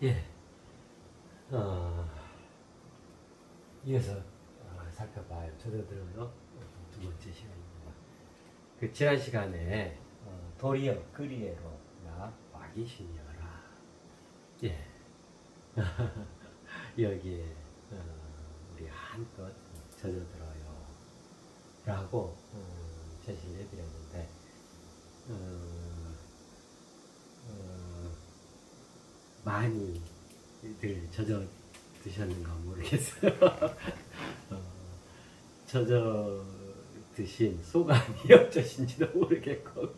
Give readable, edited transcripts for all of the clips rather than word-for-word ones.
예. 이어서 살펴봐요. 저자들은요 두 번째 시간입니다. 그 지난 시간에 도리어 그리에로 나 와기시니어라. 예. 여기에 우리 한껏 젖어들어요 라고 제시를 해드렸는데 많이들 젖어 드셨는가 모르겠어요. 젖어 드신 소감이 어떠신지도 모르겠고,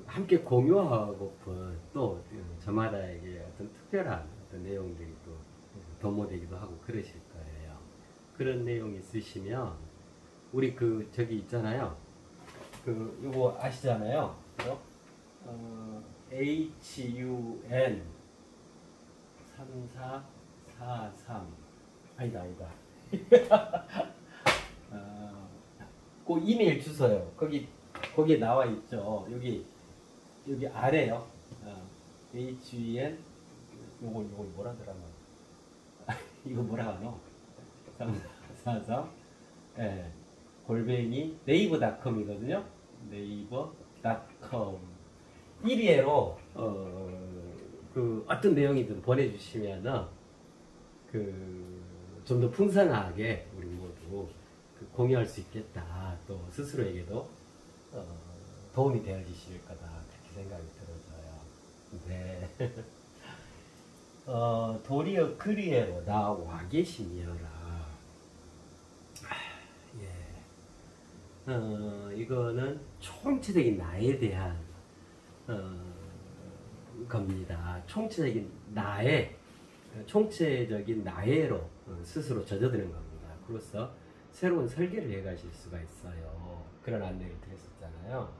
함께 공유하고픈 또 저마다에게 어떤 특별한 어떤 내용들이 또 도모되기도 하고 그러실 거예요. 그런 내용이 있으시면 우리 저기 있잖아요. 요거 아시잖아요. HUN 3443 아니다 그 이메일 주소요. 거기에 나와 있죠. 여기 아래요. HUN 요거 뭐라더라 이거 뭐라 하노? 3443 예. 골뱅이 네이버닷컴이거든요. 네이버닷컴 일회로 어떤 내용이든 보내주시면은 좀 더 풍성하게 우리 모두 공유할 수 있겠다. 또 스스로에게도 도움이 되어지실 거다. 그렇게 생각이 들어져요. 네. 도리어 그리에로 나 와 계시니어라. 이거는 총체적인 나에 대한 겁니다. 총체적인 나에로 스스로 젖어드는 겁니다. 그로써 새로운 설계를 해가실 수가 있어요. 그런 안내를 드렸었잖아요.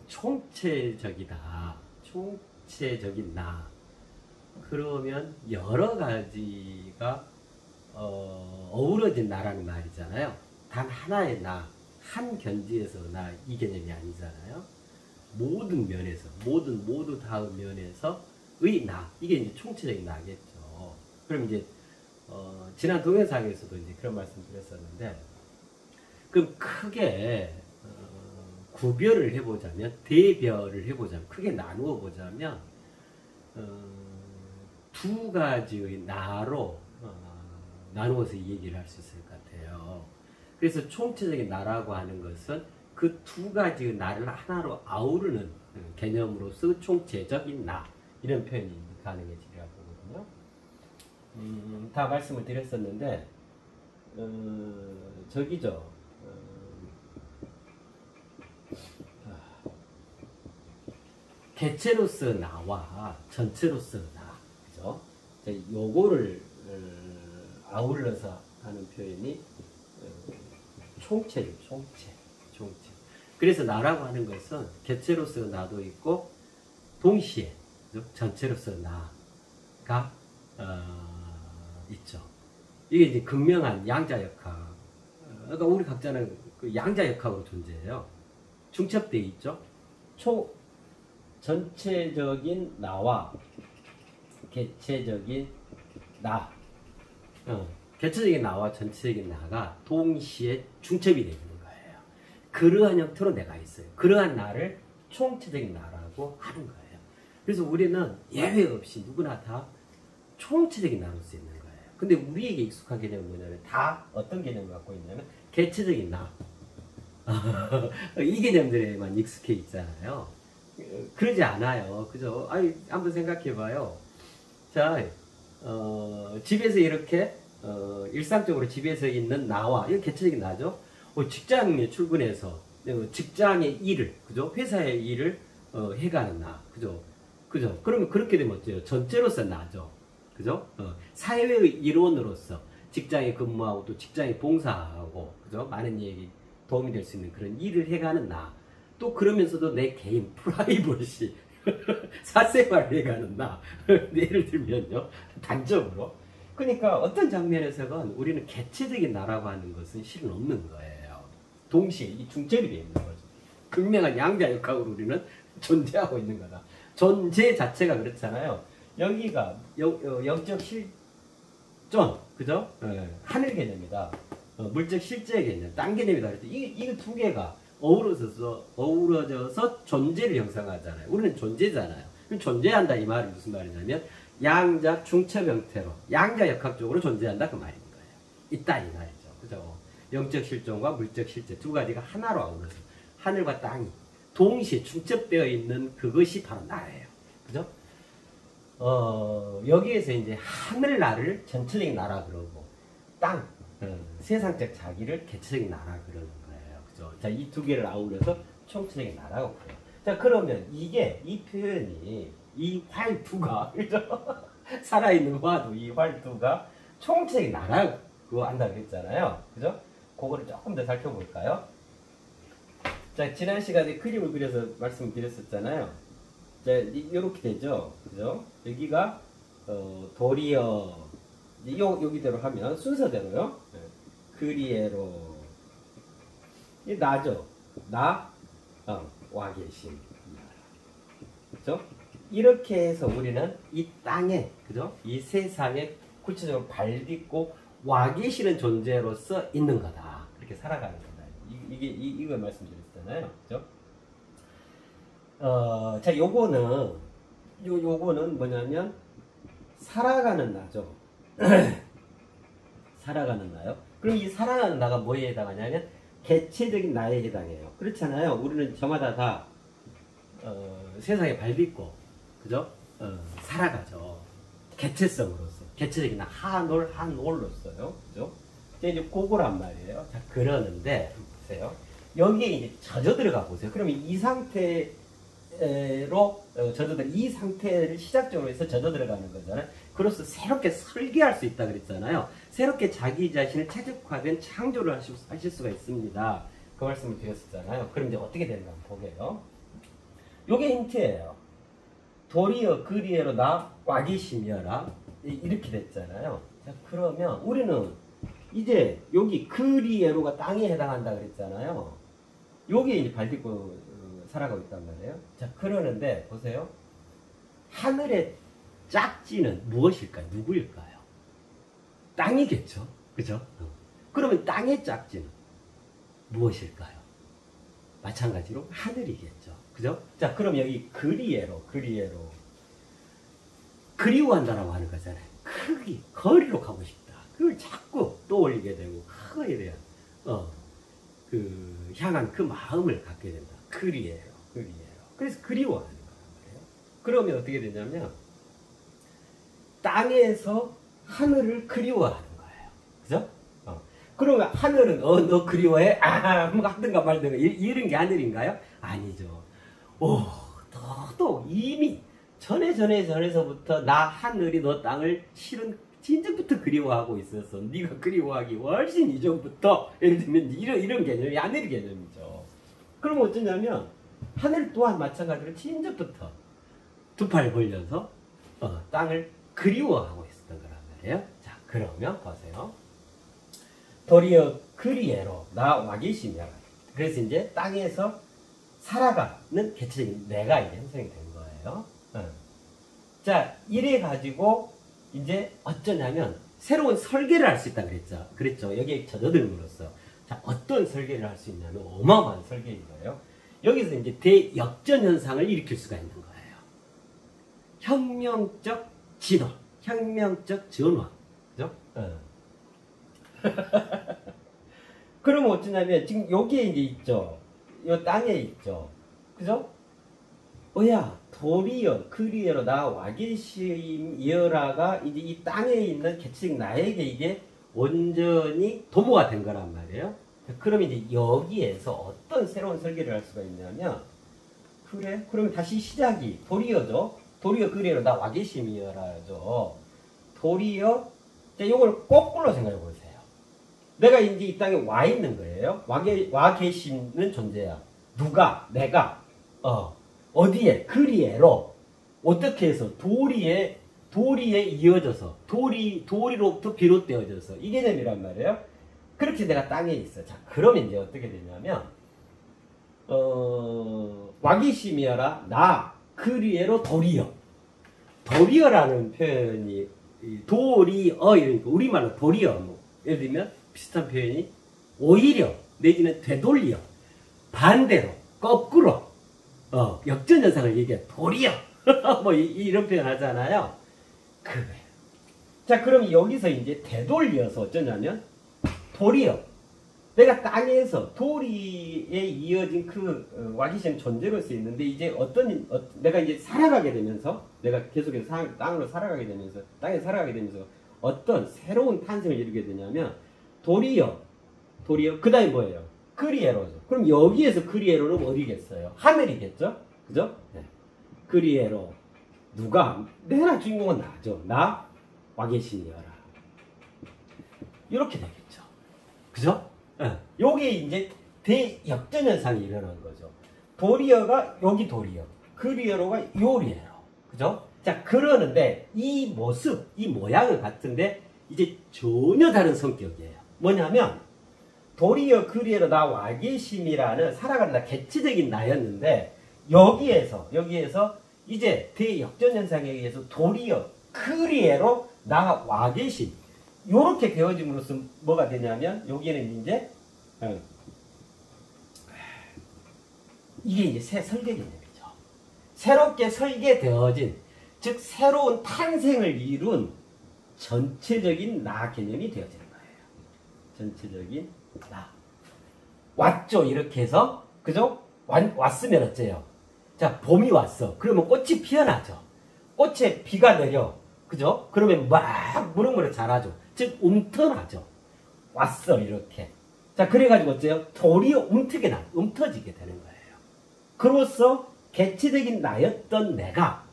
총체적이다. 총체적인 나. 그러면 여러 가지가 어우러진 나라는 말이잖아요. 단 하나의 나, 한 견지에서 나, 이 개념이 아니잖아요. 모든 면에서, 모두 다의 면에서의 나, 이게 이제 총체적인 나겠죠. 그럼 이제 지난 동영상에서도 이제 그런 말씀 드렸었는데, 그럼 크게 구별을 해보자면, 대별을 해보자면, 크게 나누어 보자면 두 가지의 나로 나누어서 얘기를 할 수 있을 것 같아요. 그래서 총체적인 나라고 하는 것은 그 두 가지의 나를 하나로 아우르는 개념으로서 총체적인 나, 이런 표현이 가능해지리라고 보거든요. 다 말씀을 드렸었는데 저기죠. 개체로서 나와 전체로서 나, 그죠? 요거를 아울러서 하는 표현이 총체죠. 총체. 그래서 나라고 하는 것은 개체로서 나도 있고 동시에 전체로서 나가 있죠. 이게 이제 극명한 양자역학. 그러니까 우리 각자는 그 양자역학으로 존재해요. 중첩되어 있죠. 전체적인 나와 개체적인 나. 개체적인 나와 전체적인 나가 동시에 중첩이 되는 거예요. 그러한 형태로 내가 있어요. 그러한 나를 총체적인 나라고 하는 거예요. 그래서 우리는 예외 없이 누구나 다 총체적인 나로 쓰이는 거예요. 근데 우리에게 익숙한 개념은 뭐냐면 다 어떤 개념을 갖고 있냐면 개체적인 나. 이 개념들에만 익숙해 있잖아요. 그러지 않아요. 그죠? 한번 생각해 봐요. 자, 집에서 이렇게 일상적으로 집에서 있는 나와, 이건 개체적인 나죠. 직장에 출근해서 직장의 일을, 그죠? 회사의 일을 해가는 나, 그죠? 그러면 그렇게 되면 어때요? 전체로서 나죠, 그죠? 사회의 일원으로서 직장에 근무하고 또 직장에 봉사하고, 그죠? 많은 이에게 도움이 될 수 있는 그런 일을 해가는 나. 또 그러면서도 내 개인 프라이버시 사생활을 해가는 나. 예를 들면요, 단적으로. 그러니까 어떤 장면에서건 우리는 개체적인 나라고 하는 것은 실은 없는 거예요. 동시에 이 중첩이 되어 있는 거죠. 극명한 양자 역학으로 우리는 존재하고 있는 거다. 존재 자체가 그렇잖아요. 여기가 영적 실존, 그죠? 하늘 개념이다. 물적 실제 개념, 땅 개념이다. 이거 두 개가 어우러져서 존재를 형성하잖아요. 우리는 존재잖아요. 그럼 존재한다 이 말이 무슨 말이냐면 양자 중첩 형태로 양자 역학적으로 존재한다 그 말인 거예요. 있다 이 말이죠. 그죠? 영적 실존과 물적 실제 두 가지가 하나로 아우러서 하늘과 땅이 동시에 중첩되어 있는 그것이 바로 나예요. 그죠? 여기에서 이제 하늘나를 전체적인 나라 그러고 땅 세상적 자기를 개체적인 나라 그러는 거예요. 그죠? 자, 이 두 개를 아우러서 총체적인 나라고 그래요. 자, 그러면 이 표현이 이 활두가 그죠? 살아있는 화두 이 활두가 총체적인 나라고 한다고 했잖아요. 그죠? 그거를 조금 더 살펴볼까요? 자, 지난 시간에 그림을 그려서 말씀을 드렸었잖아요. 자, 이렇게 되죠. 그죠? 여기가 도리어 여기대로 하면 순서대로요. 그리에로 이 나죠. 나 와 계심. 그죠? 이렇게 해서 우리는 이 땅에 그죠? 이 세상에 구체적으로 발딛고 와 계시는 존재로서 있는 거다. 그렇게 살아가는 거다. 이걸 말씀드렸잖아요. 그죠? 자, 요거는 뭐냐면 살아가는 나죠. 살아가는 나요. 그럼 이 살아가는 나가 뭐에 해당하냐면 개체적인 나에 해당해요. 그렇잖아요. 우리는 저마다 다 세상에 발딛고 그죠? 살아가죠. 개체성으로서 개체적인 나 한올로서요. 그죠? 이제 그거란 말이에요. 자, 그러는데 보세요. 여기에 이제 젖어 들어가 보세요. 그러면 이 상태로 이 상태를 시작적으로 해서 젖어 들어가는 거잖아요. 그로서 새롭게 설계할 수 있다 그랬잖아요. 새롭게 자기 자신을 최적화된 창조를 하실 수가 있습니다. 그 말씀을 드렸었잖아요. 그럼 이제 어떻게 되는가 한번 보게요. 요게 힌트예요. 도리어 그리에로 나 와계심이여라 이렇게 됐잖아요. 자, 그러면 우리는 이제 여기 그리에로가 땅에 해당한다 그랬잖아요. 여기에 이제 발딛고 살아가고 있단 말이에요. 자, 그러는데 보세요. 하늘의 짝지는 무엇일까요? 누구일까요? 땅이겠죠. 그죠? 그러면 땅의 짝지는 무엇일까요? 마찬가지로 하늘이겠죠. 그죠? 자, 그럼 여기 그리에로 그리워한다라고 하는 거잖아요. 크기, 거리로 가고 싶다. 그걸 자꾸 떠올리게 되고 그거에 대한 향한 그 마음을 갖게 된다. 그리에로. 그래서 그리워하는 거란 말이에요. 그러면 어떻게 되냐면 땅에서 하늘을 그리워하는 거예요. 그죠? 그러면 하늘은 너 그리워해? 뭐 하든가 말든가 이런 게 하늘인가요? 아니죠. 너도 이미 전에서부터 나 하늘이 너 땅을 실은 진작부터 그리워하고 있었어. 네가 그리워하기 훨씬 이전부터 예를 들면 이런 개념이 하늘 개념이죠. 그럼 어쩌냐면 하늘 또한 마찬가지로 진작부터 두 팔 벌려서 땅을 그리워하고 있었던 거란 말이에요. 자, 그러면 보세요. 도리어 그리에로 나 와계심이야. 그래서 이제 땅에서 살아가는 개체적인 내가 이제 형성이 된 거예요. 자, 이래 가지고 이제 어쩌냐면 새로운 설계를 할 수 있다 그랬죠. 여기에 젖어들므로써. 자, 어떤 설계를 할 수 있냐면 어마어마한 설계인 거예요. 여기서 이제 대역전 현상을 일으킬 수가 있는 거예요. 혁명적 진화, 혁명적 전화. 그죠? 그러면 어쩌냐면 지금 여기에 이제 있죠. 이 땅에 있죠. 그죠? 도리어 그리에로 나 와계심이여라가 이제 이 땅에 있는 개체적 나에게 이게 온전히 도모가 된 거란 말이에요. 그러면 이제 여기에서 어떤 새로운 설계를 할 수가 있냐면 그러면 다시 시작이 도리어죠. 도리어 그리에로 나 와계심이여라죠. 도리어 이걸 거꾸로 생각해 보세요. 내가 이제 이 땅에 와 있는 거예요. 와 계시는 존재야. 누가? 내가. 어디에? 그리에로. 어떻게 해서? 도리에 이어져서. 도리로부터 비롯되어져서. 이 개념이란 말이에요. 그렇게 내가 땅에 있어. 자, 그러면 이제 어떻게 되냐면, 와기심이여라 나 그리에로 도리어. 도리어라는 표현이 도리어 이러니까 우리말로 도리어 뭐 예를 들면 비슷한 표현이 오히려 내지는 되돌려 반대로 거꾸로 역전현상을 얘기해 도리어 뭐 이런 표현 하잖아요. 그래. 자 그럼 여기서 이제 되돌려서 어쩌냐면 도리어 내가 땅에서 도리에 이어진 그 와기심 존재로서 있는데 이제 내가 이제 살아가게 되면서 내가 계속해서 땅으로 살아가게 되면서 땅에 살아가게 되면서 어떤 새로운 탄생을 이루게 되냐면 도리어 그 다음에 뭐예요? 크리에로죠. 그럼 여기에서 크리에로는 어디겠어요? 하늘이겠죠? 그죠? 네. 크리에로 누가 내나 주인공은 나죠. 나 와계신이여라. 이렇게 되겠죠. 그죠? 요게 이제 대역전현상이 일어난 거죠. 도리어가 여기 도리어, 크리에로가 요리에로. 그죠? 자, 그러는데 이 모습, 이 모양은 같은데 이제 전혀 다른 성격이에요. 뭐냐면 도리어, 크리에로, 나 와계심이라는 살아가는 개체적인 나였는데 여기에서 이제 대역전현상에 의해서 도리어, 크리에로, 나 와계심 요렇게 되어짐으로써 뭐가 되냐면 여기는 이제 이게 이제 새 설계 개념이죠. 새롭게 설계되어진 즉 새로운 탄생을 이룬 전체적인 나 개념이 되어지는 거예요. 전체적인 나. 왔죠. 이렇게 해서 그죠? 왔으면 어째요? 자 봄이 왔어. 그러면 꽃이 피어나죠. 꽃에 비가 내려. 그죠? 그러면 막 무럭무럭 자라죠. 즉 움터나죠. 왔어 이렇게. 자 그래가지고 어째요? 도리어 움터지게 되는 거예요. 그로써 개체적인 나였던 내가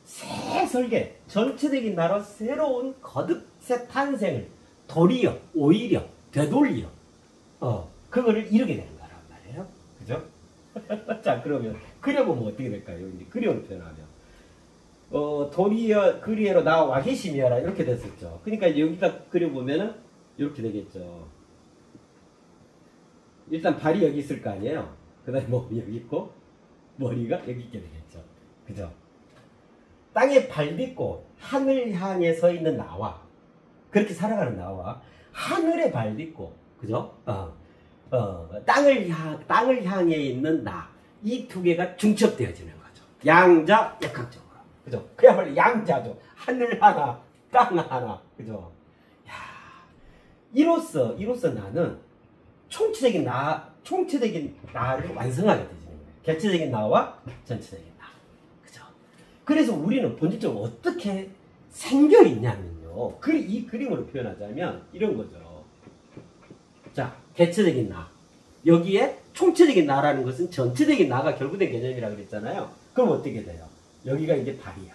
새 설계, 전체적인 나로 새로운 거듭 새 탄생을 도리어, 오히려, 되돌려 그거를 이루게 되는 거란 말이에요. 그죠? 자 그러면 그려보면 어떻게 될까요? 이제 그려를 표현하면 도리어, 그리에로 나 와계심이여라 이렇게 됐었죠. 그러니까 여기다 그려보면은 이렇게 되겠죠. 일단 발이 여기 있을 거 아니에요. 그 다음에 몸이 여기 있고 머리가 여기 있게 되겠죠. 그죠? 땅에 발 딛고 하늘 향해 서 있는 나와 그렇게 살아가는 나와 하늘에 발 딛고 그죠? 땅을 향해 있는 나 이 두 개가 중첩되어지는 거죠. 양자 역학적으로. 그죠? 그야말로 양자죠. 하늘 하나, 땅 하나. 그죠? 야, 이로써 나는 총체적인 나를 완성하게 되는 거예요. 개체적인 나와 전체적인 나. 그죠? 그래서 우리는 본질적으로 어떻게 생겨 있냐면요. 이 그림으로 표현하자면 이런 거죠. 자, 개체적인 나. 여기에 총체적인 나라는 것은 전체적인 나가 결부된 개념이라고 그랬잖아요. 그럼 어떻게 돼요? 여기가 이제 발이야.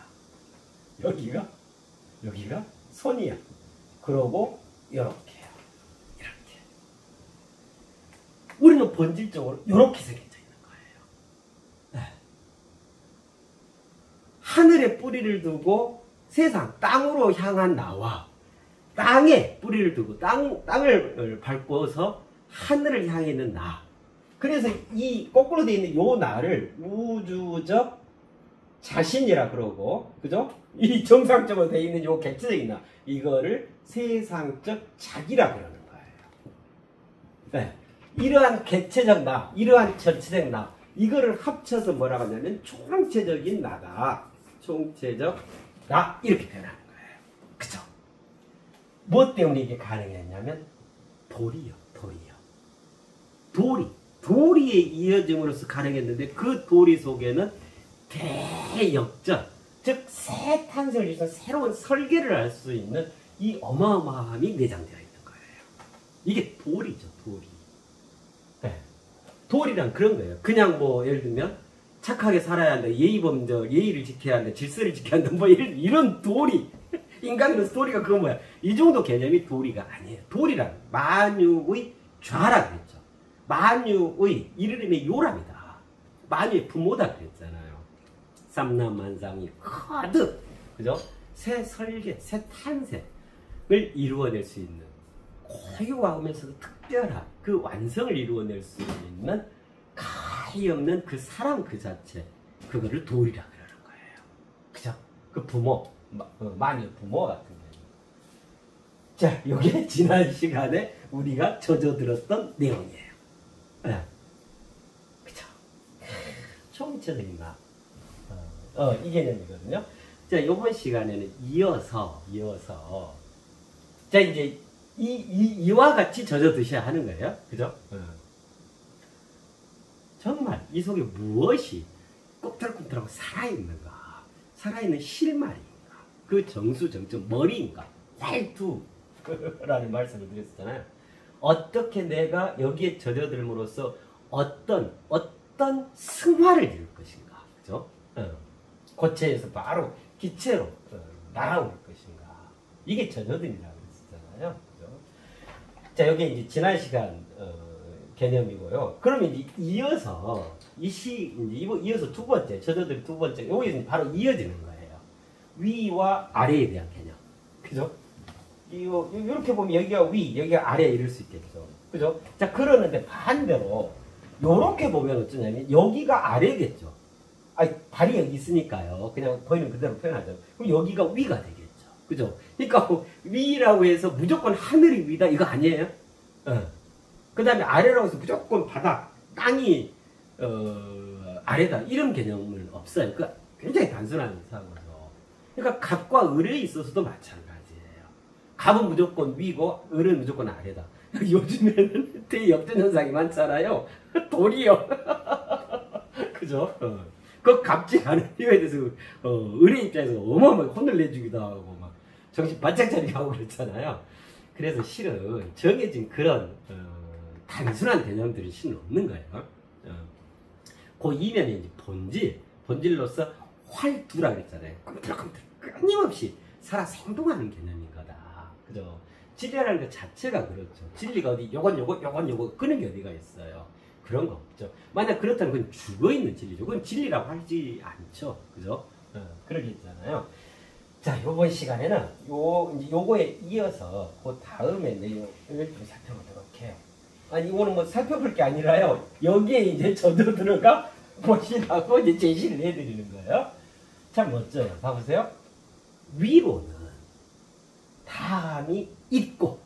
여기가 손이야. 그러고 이렇게요. 이렇게. 우리는 본질적으로 이렇게 새겨져 있는 거예요. 네. 하늘에 뿌리를 두고 세상 땅으로 향한 나와 땅에 뿌리를 두고 땅을 밟고서 하늘을 향해 있는 나. 그래서 이 거꾸로 되어 있는 요 나를 우주적 자신이라 그러고, 그죠? 이 정상적으로 되어 있는 요 개체적인 나, 이거를 세상적 자기라 그러는 거예요. 네. 이러한 개체적 나, 이러한 전체적 나, 이거를 합쳐서 뭐라고 하냐면 총체적인 나다. 총체적 나, 이렇게 표현하는 거예요. 그죠? 무엇 때문에 이게 가능했냐면 도리요. 도리에 이어짐으로써 가능했는데 그 도리 속에는 대역전, 즉 새 탄생을 위해서 새로운 설계를 할 수 있는 이 어마어마함이 내장되어 있는 거예요. 이게 도리죠, 도리. 네. 도리란 그런 거예요. 그냥 뭐 예를 들면 착하게 살아야 한다, 예의를 지켜야 한다, 질서를 지켜야 한다, 뭐 이런 도리. 인간으로서 도리가 그건 뭐야? 이 정도 개념이 도리가 아니에요. 도리란 만유의 좌라 그랬죠. 만유의 이르림의 요랍니다. 만유의 부모다 그랬잖아요. 삼남만상이 거듭, 그죠? 새 설계, 새 탄생을 이루어낼 수 있는 고유하면서도 특별한 그 완성을 이루어낼 수 있는 차이 없는 그 사람 그 자체, 그거를 도리라 그러는 거예요. 그죠? 그 부모, 마녀 부모 같은 경우. 자, 이게 지난 시간에 우리가 젖어들었던 내용이에요. 네. 그쵸? 총체적인 나. 이 개념이거든요. 자, 이번 시간에는 이어서, 자, 이제, 이와 같이 젖어드셔야 하는 거예요. 그죠? 정말 이 속에 무엇이 꿈틀꿈틀하고 살아있는가? 살아있는 실마리인가? 그 정수정점 머리인가? 활두라는 말씀을 드렸잖아요. 어떻게 내가 여기에 젖어들므로써 어떤 승화를 이룰 것인가? 그죠? 고체에서 바로 기체로 날아올 것인가? 이게 젖어들이라고 했었잖아요. 그죠? 자, 여기 이제 지난 시간 개념이고요. 그러면 이제 이어서 이어서 두 번째 젖어들 두 번째 여기서 바로 이어지는 거예요. 위와 아래에 대한 개념. 그죠? 이렇게 보면 여기가 위, 여기가 아래 이럴 수 있겠죠. 그죠? 자, 그러는데 반대로 요렇게 보면 어쩌냐면 여기가 아래겠죠. 아니, 발이 여기 있으니까요. 그냥 보이는 그대로 표현하죠. 그럼 여기가 위가 되겠죠. 그죠? 그러니까 위라고 해서 무조건 하늘이 위다 이거 아니에요? 그 다음에 아래라고 해서 무조건 바다, 땅이 아래다 이런 개념은 없어요. 그러니까 굉장히 단순한 상황이죠. 그러니까 갑과 을에 있어서도 마찬가지예요. 갑은 무조건 위고 을은 무조건 아래다. 요즘에는 되게 역전현상이 많잖아요. 돌이요. 그죠? 그 갚지 않은 이유에 대해서 을의 입장에서 어마어마하게 혼을 내주기도 하고 막 정신 바짝 차리게 하고 그랬잖아요. 그래서 실은 정해진 그런 단순한 개념들이 실은 없는 거예요. 그 이면에 이제 본질로서 활두라 그랬잖아요. 꿈틀꿈틀 끊임없이 살아 생동하는 개념인 거다. 그죠? 진리라는 것 자체가 그렇죠. 진리가 어디 요건 그런 게 어디가 있어요. 그런 거 없죠. 만약 그렇다면 그건 죽어있는 진리죠. 그건 진리라고 하지 않죠. 그죠? 그러게 있잖아요. 자, 요번 시간에는 요거에 이어서 그 다음에 내용을 좀 살펴보도록 해요. 아니, 이거는 뭐 살펴볼 게 아니라요. 여기에 이제 저도 들어가 보시라고 이제 제시를 해드리는 거예요. 참 멋져요. 봐보세요. 위로는 다함이 있고,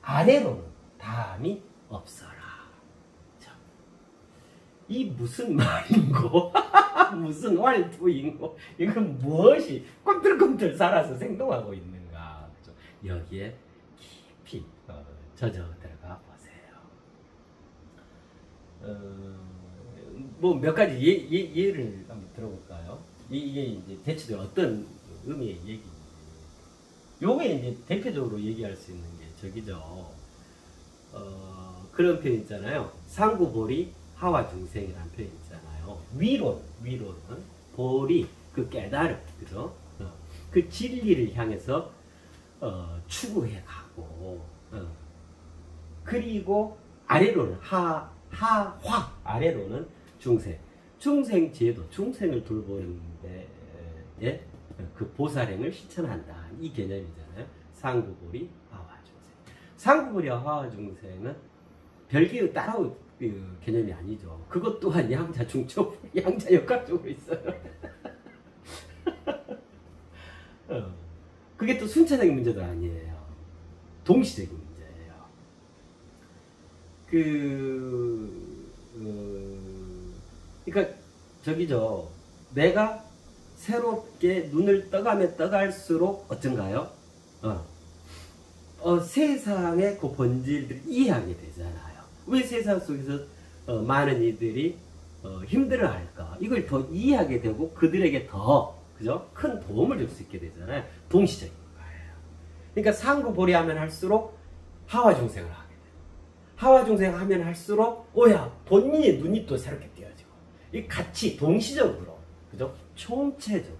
아래로는 다함이 없어라. 자, 이 무슨 말인고, 무슨 활투인고, 이건 무엇이 꿈틀꿈틀 살아서 생동하고 있는가. 그죠? 여기에 깊이 젖어 들어가 보세요. 뭐 몇 가지 예를 한번 들어볼까요? 이게 이제 대체적으로 어떤 의미의 얘기인지. 요게 이제 대표적으로 얘기할 수 있는 게 저기죠. 그런 표현 있잖아요. 상구보리 하와중생이라는 표현 있잖아요. 위로는 보리 그 깨달음, 그죠? 그 진리를 향해서 추구해 가고, 그리고 아래로는 하화, 아래로는 중생 제도, 중생을 돌보는데 그 보살행을 실천한다. 이 개념이잖아요. 상구보리 하와중생. 상구보리와 하와중생은 별개의 따로 개념이 아니죠. 그것 또한 양자 중첩, 양자 역학적으로 있어요. 그게 또 순차적인 문제도 아니에요. 동시적인 문제예요. 그러니까 저기죠. 내가 새롭게 눈을 떠가면 떠갈수록 어쩐가요? 세상의 그 본질들을 이해하게 되잖아요. 왜 세상 속에서 많은 이들이 힘들어할까? 이걸 더 이해하게 되고 그들에게 더 그죠? 큰 도움을 줄 수 있게 되잖아요. 동시적인 거예요. 그러니까 상구보리 하면 할수록 하와중생을 하게 돼요. 하와중생을 하면 할수록 오야 본인의 눈이 또 새롭게 띄어지고 이 같이 동시적으로 그죠? 총체적으로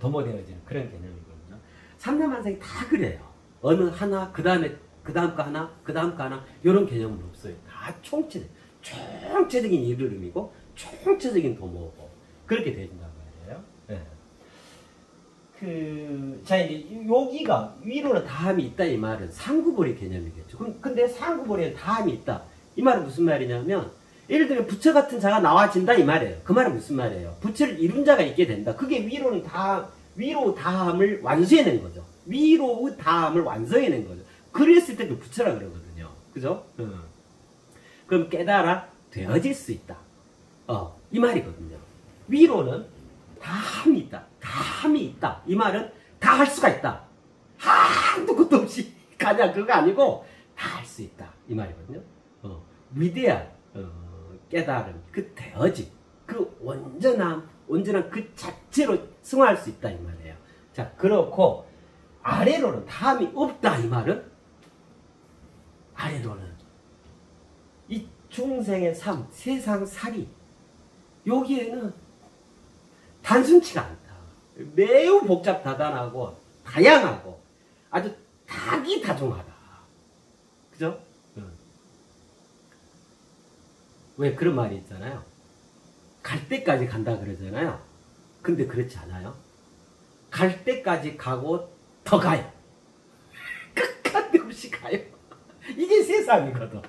도모되어지는 그런 개념이거든요. 삼라만상이 다 그래요. 어느 하나 그 다음에 그 다음 거 하나 그 다음 거 하나 이런 개념은 없어요. 다 총체적인 이르름이고 총체적인 도모고 그렇게 되어진단 말이에요. 네. 자, 이제 여기가 위로는 다함이 있다 이 말은 상구벌이 개념이겠죠. 근데 상구벌에는 다함이 있다. 이 말은 무슨 말이냐면, 예를 들면 부처 같은 자가 나와진다 이 말이에요. 그 말은 무슨 말이에요? 부처를 이룬 자가 있게 된다. 그게 위로 다함을 완수해낸 거죠. 위로의 다함을 완성해낸 거죠. 그랬을 때 그 부처라 그러거든요. 그죠? 그럼 깨달아 되어질 수 있다. 이 말이거든요. 위로는 다함이 있다. 다함이 있다. 이 말은 다 할 수가 있다. 한도 끝도 없이 가냐 그거 아니고 다 할 수 있다. 이 말이거든요. 위대한 깨달음, 그 되어짐, 그 온전한 그 자체로 승화할 수 있다 이 말이에요. 자, 그렇고 아래로는 다함이 없다 이 말은, 아래로는 이 중생의 삶, 세상 살이 여기에는 단순치가 않다. 매우 복잡다단하고 다양하고 아주 다기다종하다. 그죠? 왜 그런 말이 있잖아요. 갈 때까지 간다 그러잖아요. 근데 그렇지 않아요. 갈 때까지 가고 더 가요. 끝간데 없이 가요. 이게 세상이거든.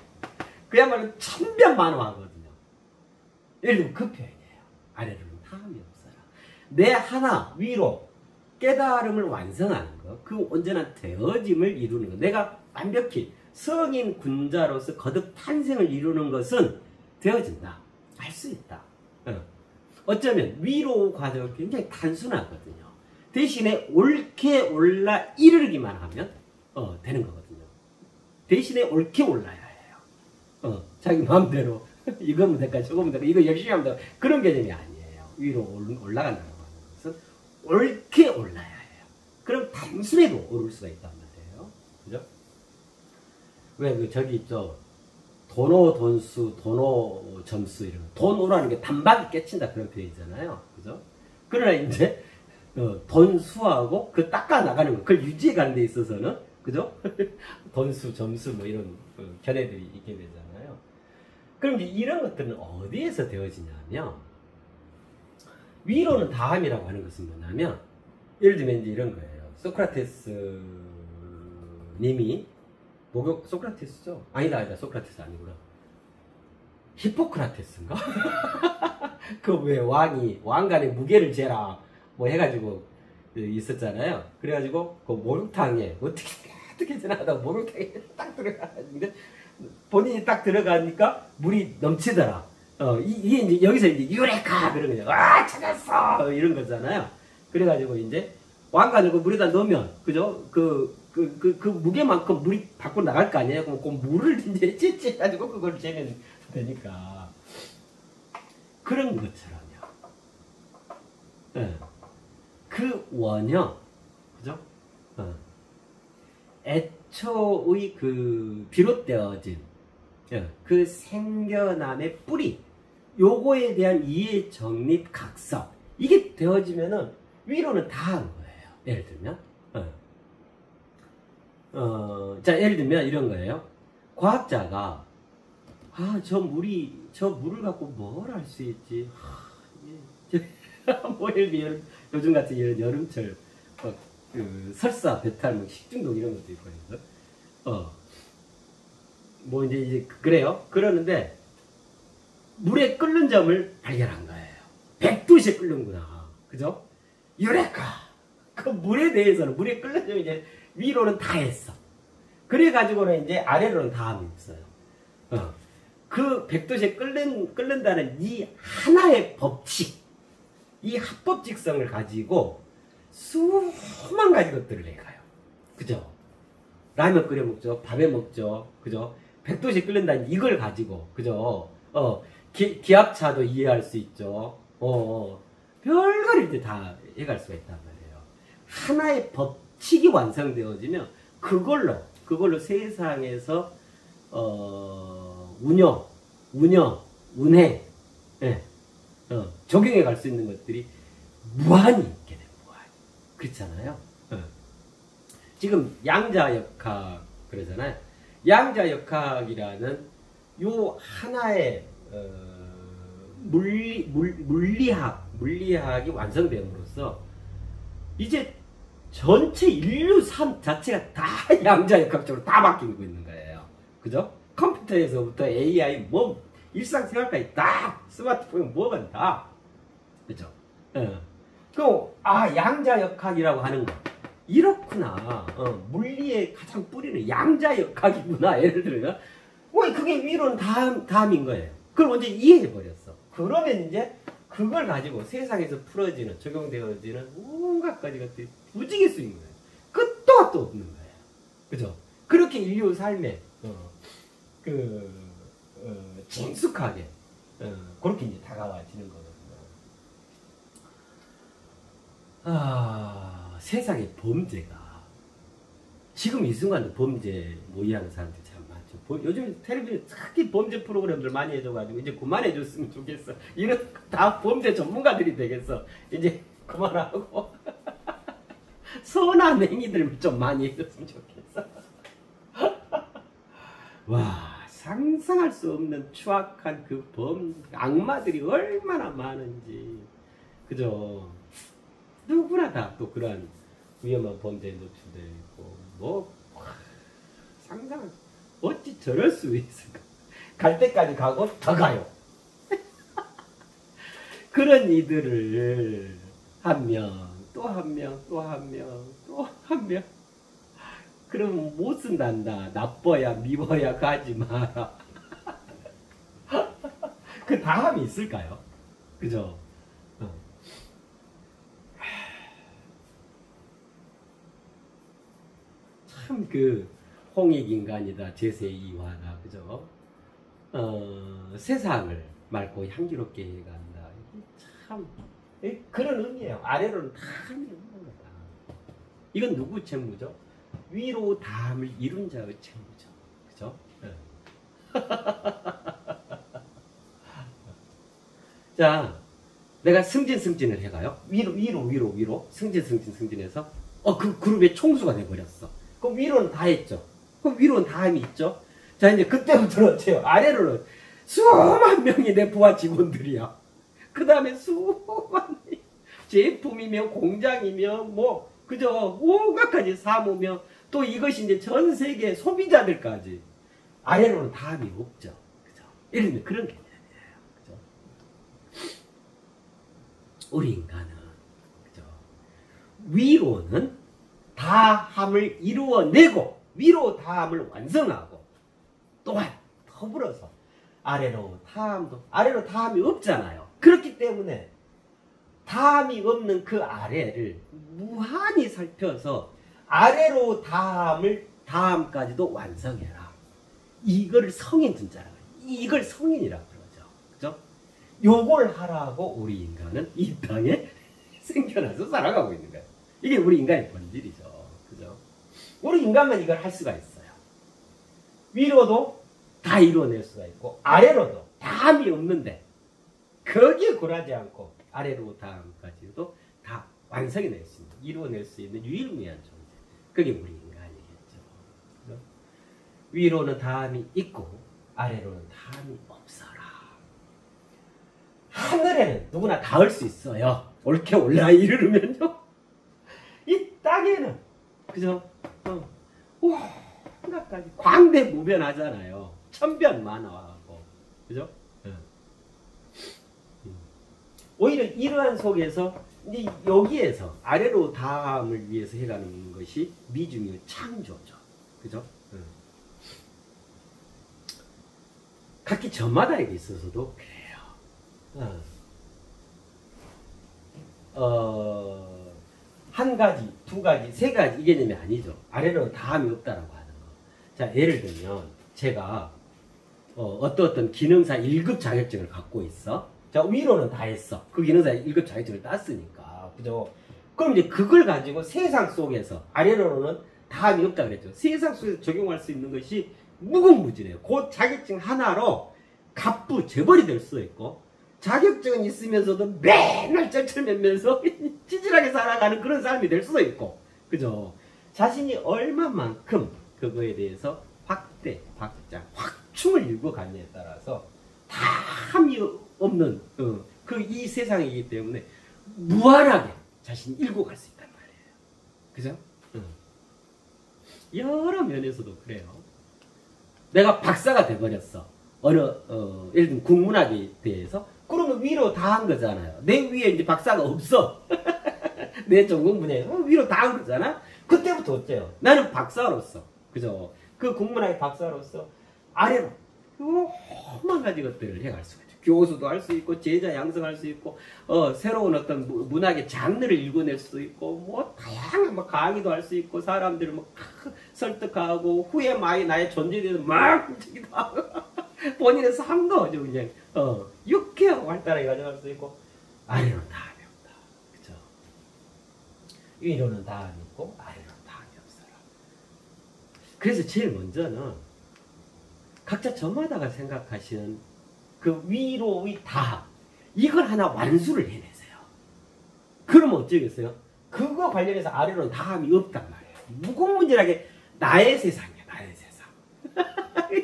그야말로 천변만화하거든요. 예를 들면 그 표현이에요. 아래로는 다함이 없어요. 내 하나 위로 깨달음을 완성하는 것, 그 온전한 되어짐을 이루는 것, 내가 완벽히 성인 군자로서 거듭 탄생을 이루는 것은 되어진다. 할 수 있다. 어쩌면 위로 과정은 굉장히 단순하거든요. 대신에 옳게 올라 이르기만 하면 되는 거거든요. 대신에 옳게 올라야 해요. 자기 마음대로 이거면 될까 저거면 될까 이거 열심히 하면 될까 그런 개념이 아니에요. 위로 올라간다고 하는 것은 옳게 올라야 해요. 그럼 단순해도 오를 수가 있단 말이에요. 그죠? 왜 저기 있죠. 돈오 돈수, 돈오 점수 이런 돈 오라는 게 단박이 깨친다 그런 표현이잖아요. 그죠? 그러나 이제 돈수하고 그 닦아 나가는 거, 그걸 유지해 가는 데 있어서는 그죠? 돈수, 점수 뭐 이런 견해들이 있게 되잖아요. 그럼 이제 이런 것들은 어디에서 되어지냐면 위로는 다함이라고 하는 것은 뭐냐면 예를 들면 이제 이런 거예요. 소크라테스 님이 소크라테스죠? 아니다, 소크라테스 아니구나. 히포크라테스인가? 그 왜 왕 간의 무게를 재라, 뭐 해가지고 있었잖아요. 그래가지고, 그 목욕탕에, 어떻게 지나가다가 목욕탕에 딱 들어가는데, 본인이 딱 들어가니까 물이 넘치더라. 이게 이제 여기서 이제 유레카! 그런 거죠. 아, 찾았어! 이런 거잖아요. 그래가지고 이제, 왕관을 그 물에다 넣으면, 그죠? 그 무게만큼 물이 밖으로 나갈 거 아니에요? 그럼 그 물을 이제 채취해가지고 그걸 재면 되니까. 그런 것처럼요. 네. 그 원형, 그죠? 애초의 그 비롯되어진 그 생겨남의 뿌리, 요거에 대한 이해, 정립, 각성, 이게 되어지면은 위로는 다 한 거예요. 예를 들면. 자, 예를 들면 이런 거예요. 과학자가, 저 물을 갖고 뭘 할 수 있지? 뭐, 예를 들면, 요즘 같은 이런 여름철, 설사, 배탈, 뭐, 식중독 이런 것도 있고, 해서, 뭐, 이제, 그래요. 그러는데, 물에 끓는 점을 발견한 거예요. 100도씨에 끓는구나. 그죠? 유레카! 그 물에 대해서는, 물에 끓는 점이 이제, 위로는 다 했어. 그래가지고는 이제 아래로는 다함이 없어요. 그 100도씨에 끓는다는 이 하나의 법칙, 이 합법직성을 가지고 수만 가지 것들을 해가요. 그죠? 라면 끓여 먹죠. 밥에 먹죠. 그죠? 100도씨에 끓는다는 이걸 가지고, 그죠? 기압차도 이해할 수 있죠. 별걸 이제 다 해갈 수가 있단 말이에요. 하나의 법칙이 완성되어지면 그걸로 세상에서 운행, 예, 적용해 갈 수 있는 것들이 무한히 있게 돼요. 무한히. 그렇잖아요. 지금 양자역학 그러잖아요. 양자역학이라는 요 하나의 물리학이 완성됨으로써 이제 전체 인류 삶 자체가 다 양자역학적으로 다 바뀌고 있는 거예요. 그죠? 컴퓨터에서부터 AI, 뭐, 일상생활까지 다 스마트폰 뭐가 다. 그죠? 양자역학이라고 하는 거. 이렇구나. 물리의 가장 뿌리는 양자역학이구나. 예를 들면, 그게 위로는 다음인 거예요. 그걸 먼저 이해해버렸어. 그러면 이제 그걸 가지고 세상에서 풀어지는, 적용되어지는 온갖 가지 것들이 무지개 수인 거예요. 끝도 끝도 없는 거예요. 그죠? 그렇게 인류 삶에, 친숙하게, 그렇게 이제 다가와지는 거거든요. 세상의 범죄가, 지금 이 순간도 범죄 모의하는 사람들이 참 많죠. 요즘 텔레비전 특히 범죄 프로그램들 많이 해줘가지고 이제 그만해줬으면 좋겠어. 이런 다 범죄 전문가들이 되겠어. 이제 그만하고 선한 행위들 좀 많이 해줬으면 좋겠어. 와, 상상할 수 없는 추악한 그 악마들이 얼마나 많은지. 그죠? 누구나 다 또 그러한 위험한 범죄에 노출되어 있고, 상상할 수, 어찌 저럴 수 있을까? 갈 때까지 가고 더 가요. 그런 이들을 한 명, 또 한 명, 또 한 명, 또 한 명. 그러면 못 쓴단다. 나빠야, 미워야, 가지 마라. 그 다음이 있을까요? 그죠? 참 홍익인간이다, 제세이화다, 그죠? 세상을 맑고 향기롭게 해간다. 참 그런 의미예요. 아래로는 다함이 없는 거다. 이건 누구 책무죠? 위로 다함을 이룬 자의 책무죠. 그죠? 자, 내가 승진을 해가요. 위로. 승진해서 그 그룹의 총수가 돼버렸어. 그럼 위로는 다 했죠. 그럼 위로는 다함이 있죠. 자, 이제 그때부터는 어때요? 아래로는 수만 명이 내 부하 직원들이야. 그 다음에 수만 제품이며 공장이며 그죠? 온갖 가지 사무며 또 이것이 이제 전 세계 소비자들까지 아래로는 다함이 없죠. 그죠? 이런 그런 개념이에요. 그죠? 우리 인간은 그죠? 위로는 다함을 이루어내고 위로 다함을 완성하고 또한 더불어서 아래로 다함이 없잖아요. 그렇기 때문에 다함이 없는 그 아래를 무한히 살펴서 아래로 다함까지도 완성해라. 이걸 성인진짜라고 해요. 이걸 성인이라고 그러죠. 그죠? 요걸 하라고 우리 인간은 이 땅에 생겨나서 살아가고 있는 거예요. 이게 우리 인간의 본질이죠. 그죠? 우리 인간만 이걸 할 수가 있어요. 위로도 다 이루어낼 수가 있고 아래로도 다함이 없는데 거기에 굴하지 않고 아래로 다함까지도 다 완성해낼 수 있는, 이루어낼 수 있는 유일무이한 존재. 그게 우리 인간이겠죠. 그죠? 위로는 다함이 있고 아래로는 다함이 없어라. 하늘에는 누구나 닿을 수 있어요. 옳게 올라 이르면요. 이 땅에는 그죠? 온갖까지 광대무변하잖아요. 천변만화하고 그죠? 오히려 이러한 속에서 이제 여기에서 아래로 다함을 위해서 해가는 것이 미중의 창조죠. 그죠? 각기 저마다에게 있어서도 그래요. 한 가지, 두 가지, 세 가지 이 개념이 아니죠. 아래로 다함이 없다라고 하는 거. 자, 예를 들면 제가 어떤 기능사 1급 자격증을 갖고 있어. 자, 위로는 다 했어. 그 기능사 1급 자격증을 땄으니까. 그죠? 그럼 이제 그걸 가지고 세상 속에서 아래로는 다함이 없다 그랬죠. 세상 속에서 적용할 수 있는 것이 무궁무진해요. 그 자격증 하나로 갑부 재벌이 될 수도 있고 자격증은 있으면서도 맨날 쩔쩔매면서 찌질하게 살아가는 그런 삶이 될 수도 있고 그죠? 자신이 얼마만큼 그거에 대해서 확대, 확장, 확충을 일궈가느냐에 따라서 다함이 없는 이 세상이기 때문에 무한하게 자신이 일궈갈 수 있단 말이에요. 그죠? 응. 여러 면에서도 그래요. 내가 박사가 돼버렸어. 예를 들면 국문학에 대해서. 그러면 위로 다 한 거잖아요. 내 위에 이제 박사가 없어. 내 전공 분야에서 위로 다 한 거잖아. 그때부터 어때요? 나는 박사로서, 그죠? 그 국문학의 박사로서 아래로 수만 가지 것들을 해갈 수가 있죠. 교수도 할 수 있고, 제자 양성할 수 있고, 새로운 어떤 문학의 장르를 읽어낼 수도 있고, 뭐, 다양한 뭐 강의도 할 수 있고, 사람들을 뭐, 설득하고, 후에 나의 존재에 대해서 막 훔치기도 하고, 본인의 삶도 아주 그냥, 유쾌하고 활달하게 가져갈 수 있고, 아래로는 다음이 없다. 그죠? 위로는 다음이 있고, 아래로는 다음이 없어라. 그래서 제일 먼저는, 각자 저마다가 생각하시는 그 위로의 다함, 이걸 하나 완수를 해내세요. 그러면 어쩌겠어요? 그거 관련해서 아래로는 다함이 없단 말이에요. 무궁무진하게 나의 세상이야, 나의 세상.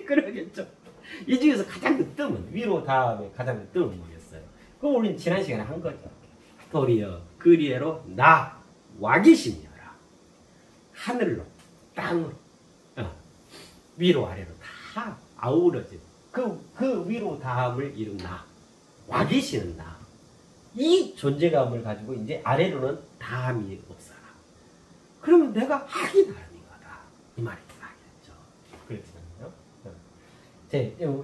그러겠죠. 이 중에서 가장 늦뜸은, 위로 다음에 가장 늦뜸은 뭐겠어요? 그거 우리는 지난 시간에 한 거죠. 도리어 그리에로 나 와기심이여라. 하늘로, 땅으로, 위로 아래로 다 아우러진 그 위로 다함을 이룬 나, 와 계시는 나, 이 존재감을 가지고 이제 아래로는 다함이 없어라. 그러면 내가 하기 나름인 거다. 이 말이 나겠죠. 그렇잖아요.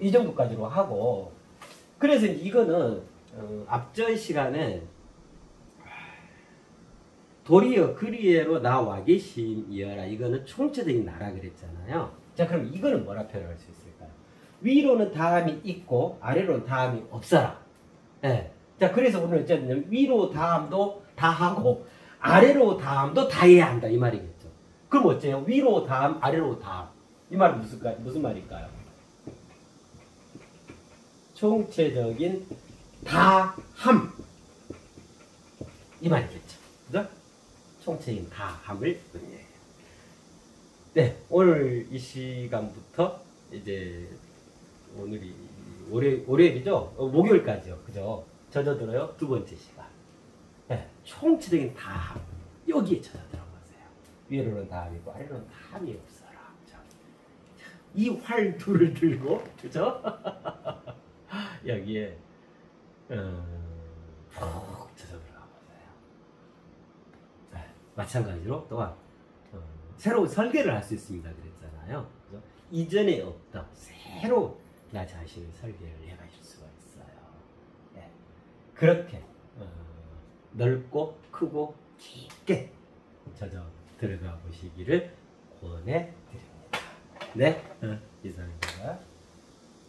이 정도까지로 하고, 그래서 이거는 앞전 시간에 도리어 그리에로 나 와 계심이여라. 이거는 총체적인 나라 그랬잖아요. 자, 그럼 이거는 뭐라 표현할 수 있을까요? 위로는 다함이 있고 아래로는 다함이 없어라. 네. 자, 그래서 오늘 어쨌든 위로 다함도 다하고 아래로 다함도 다해야 한다 이 말이겠죠. 그럼 어째요? 위로 다함, 아래로 다함. 이 말은 무슨 말일까요? 총체적인 다함 이 말이겠죠. 그죠? 총체적인 다함을 의미해요. 네, 오늘 이 시간부터 이제 오늘이 월요일이죠? 목요일까지요. 그죠? 젖어들어요. 두 번째 시간. 네, 총체적인 다함. 여기에 젖어들어보세요. 위로는 다함이 있고 아래로는 다함이 없어라. 이 활 둘을 들고, 그죠? 여기에 푹 젖어들어가 보세요. 네, 마찬가지로 또한 새로운 설계를 할 수 있습니다. 그랬잖아요. 그죠? 이전에 없던 새로운 나 자신의 설계를 해가실 수가 있어요. 네. 그렇게 넓고 크고 깊게 젖어 들어가 보시기를 권해드립니다. 네, 이상입니다.